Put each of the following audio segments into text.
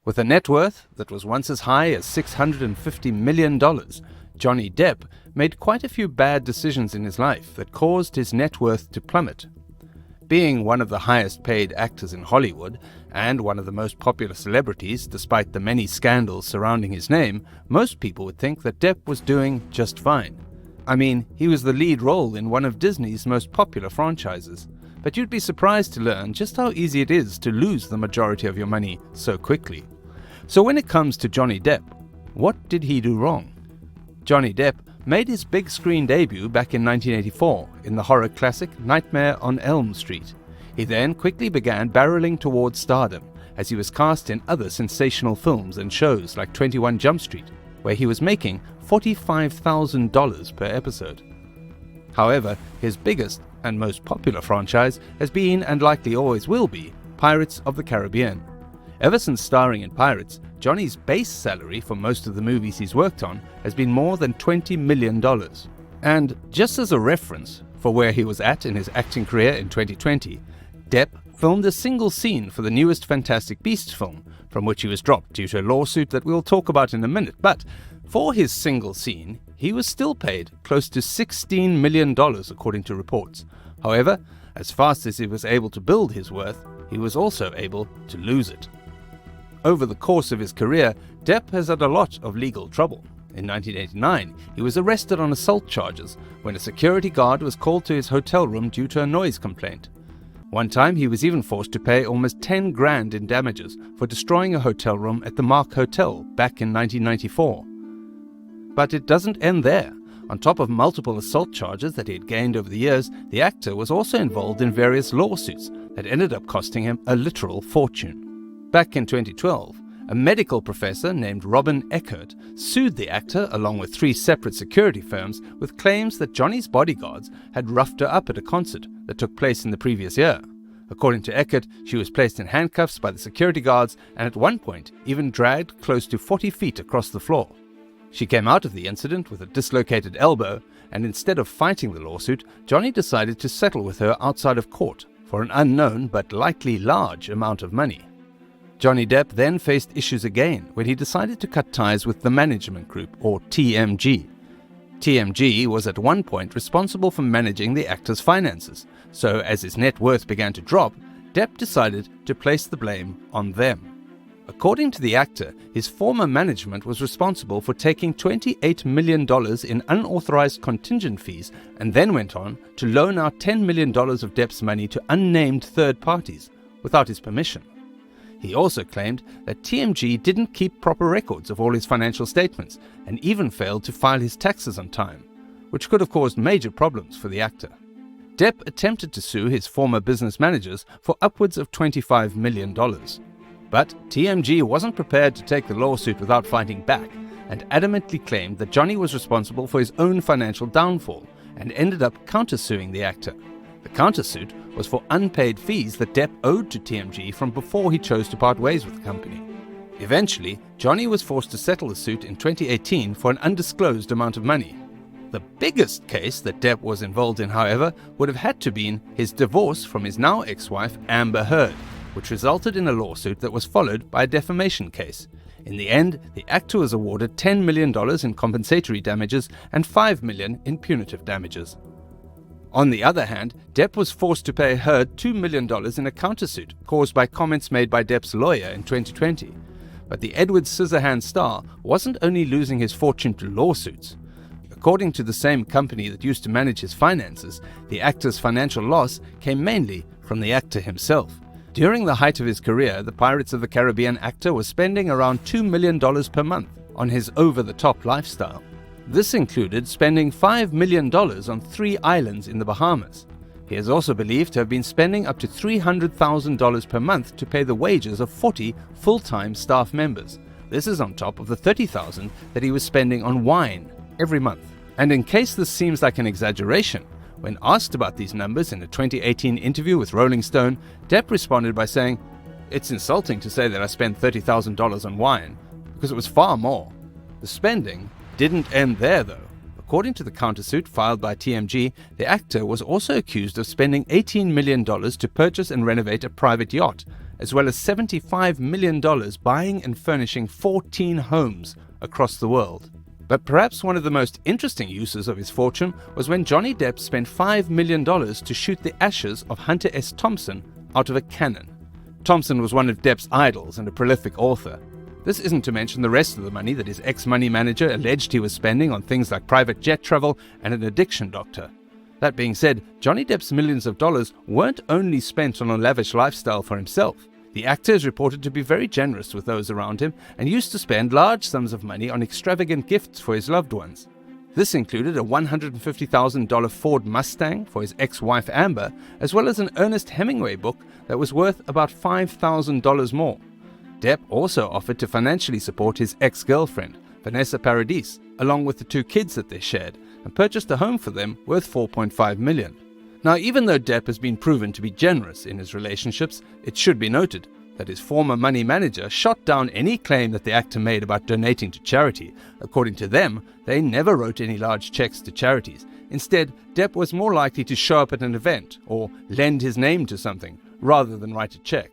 With a net worth that was once as high as $650 million, Johnny Depp made quite a few bad decisions in his life that caused his net worth to plummet. Being one of the highest paid actors in Hollywood and one of the most popular celebrities despite the many scandals surrounding his name, most people would think that Depp was doing just fine. I mean, he was the lead role in one of Disney's most popular franchises. But you'd be surprised to learn just how easy it is to lose the majority of your money so quickly. So when it comes to Johnny Depp, what did he do wrong? Johnny Depp made his big screen debut back in 1984 in the horror classic Nightmare on Elm Street. He then quickly began barreling towards stardom as he was cast in other sensational films and shows like 21 Jump Street, where he was making $45,000 per episode. However, his biggest and most popular franchise has been, and likely always will be, Pirates of the Caribbean. Ever since starring in Pirates, Johnny's base salary for most of the movies he's worked on has been more than $20 million. And just as a reference for where he was at in his acting career in 2020, Depp filmed a single scene for the newest Fantastic Beasts film, from which he was dropped due to a lawsuit that we'll talk about in a minute. But for his single scene, he was still paid close to $16 million according to reports. However, as fast as he was able to build his worth, he was also able to lose it. Over the course of his career, Depp has had a lot of legal trouble. In 1989, he was arrested on assault charges when a security guard was called to his hotel room due to a noise complaint. One time, he was even forced to pay almost $10 grand in damages for destroying a hotel room at the Mark Hotel back in 1994. But it doesn't end there. On top of multiple assault charges that he had gained over the years, the actor was also involved in various lawsuits that ended up costing him a literal fortune. Back in 2012, a medical professor named Robin Eckert sued the actor along with 3 separate security firms with claims that Johnny's bodyguards had roughed her up at a concert that took place in the previous year. According to Eckert, she was placed in handcuffs by the security guards and at one point even dragged close to 40 feet across the floor. She came out of the incident with a dislocated elbow, and instead of fighting the lawsuit, Johnny decided to settle with her outside of court for an unknown but likely large amount of money. Johnny Depp then faced issues again when he decided to cut ties with the Management Group, or TMG. TMG was at one point responsible for managing the actor's finances, so as his net worth began to drop, Depp decided to place the blame on them. According to the actor, his former management was responsible for taking $28 million in unauthorized contingent fees and then went on to loan out $10 million of Depp's money to unnamed third parties without his permission. He also claimed that TMG didn't keep proper records of all his financial statements and even failed to file his taxes on time, which could have caused major problems for the actor. Depp attempted to sue his former business managers for upwards of $25 million. But TMG wasn't prepared to take the lawsuit without fighting back and adamantly claimed that Johnny was responsible for his own financial downfall and ended up countersuing the actor. The countersuit was for unpaid fees that Depp owed to TMG from before he chose to part ways with the company. Eventually, Johnny was forced to settle the suit in 2018 for an undisclosed amount of money. The biggest case that Depp was involved in, however, would have had to been his divorce from his now ex-wife Amber Heard, which resulted in a lawsuit that was followed by a defamation case. In the end, the actor was awarded $10 million in compensatory damages and $5 million in punitive damages. On the other hand, Depp was forced to pay Heard $2 million in a countersuit caused by comments made by Depp's lawyer in 2020. But the Edward Scissorhands star wasn't only losing his fortune to lawsuits. According to the same company that used to manage his finances, the actor's financial loss came mainly from the actor himself. During the height of his career, the Pirates of the Caribbean actor was spending around $2 million per month on his over-the-top lifestyle. This included spending $5 million on 3 islands in the Bahamas. He is also believed to have been spending up to $300,000 per month to pay the wages of 40 full-time staff members. This is on top of the $30,000 that he was spending on wine every month. And in case this seems like an exaggeration, when asked about these numbers in a 2018 interview with Rolling Stone, Depp responded by saying, "It's insulting to say that I spent $30,000 on wine, because it was far more." The spending didn't end there, though. According to the countersuit filed by TMG, the actor was also accused of spending $18 million to purchase and renovate a private yacht, as well as $75 million buying and furnishing 14 homes across the world. But perhaps one of the most interesting uses of his fortune was when Johnny Depp spent $5 million to shoot the ashes of Hunter S. Thompson out of a cannon. Thompson was one of Depp's idols and a prolific author. This isn't to mention the rest of the money that his ex-money manager alleged he was spending on things like private jet travel and an addiction doctor. That being said, Johnny Depp's millions of dollars weren't only spent on a lavish lifestyle for himself. The actor is reported to be very generous with those around him and used to spend large sums of money on extravagant gifts for his loved ones. This included a $150,000 Ford Mustang for his ex-wife Amber, as well as an Ernest Hemingway book that was worth about $5,000 more. Depp also offered to financially support his ex-girlfriend, Vanessa Paradis, along with the 2 kids that they shared, and purchased a home for them worth $4.5 million. Now, even though Depp has been proven to be generous in his relationships, it should be noted that his former money manager shot down any claim that the actor made about donating to charity. According to them, they never wrote any large checks to charities. Instead, Depp was more likely to show up at an event or lend his name to something rather than write a check.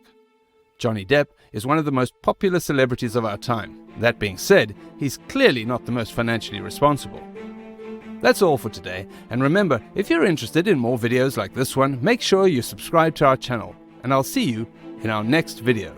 Johnny Depp is one of the most popular celebrities of our time. That being said, he's clearly not the most financially responsible. That's all for today, and remember, if you're interested in more videos like this one, make sure you subscribe to our channel, and I'll see you in our next video.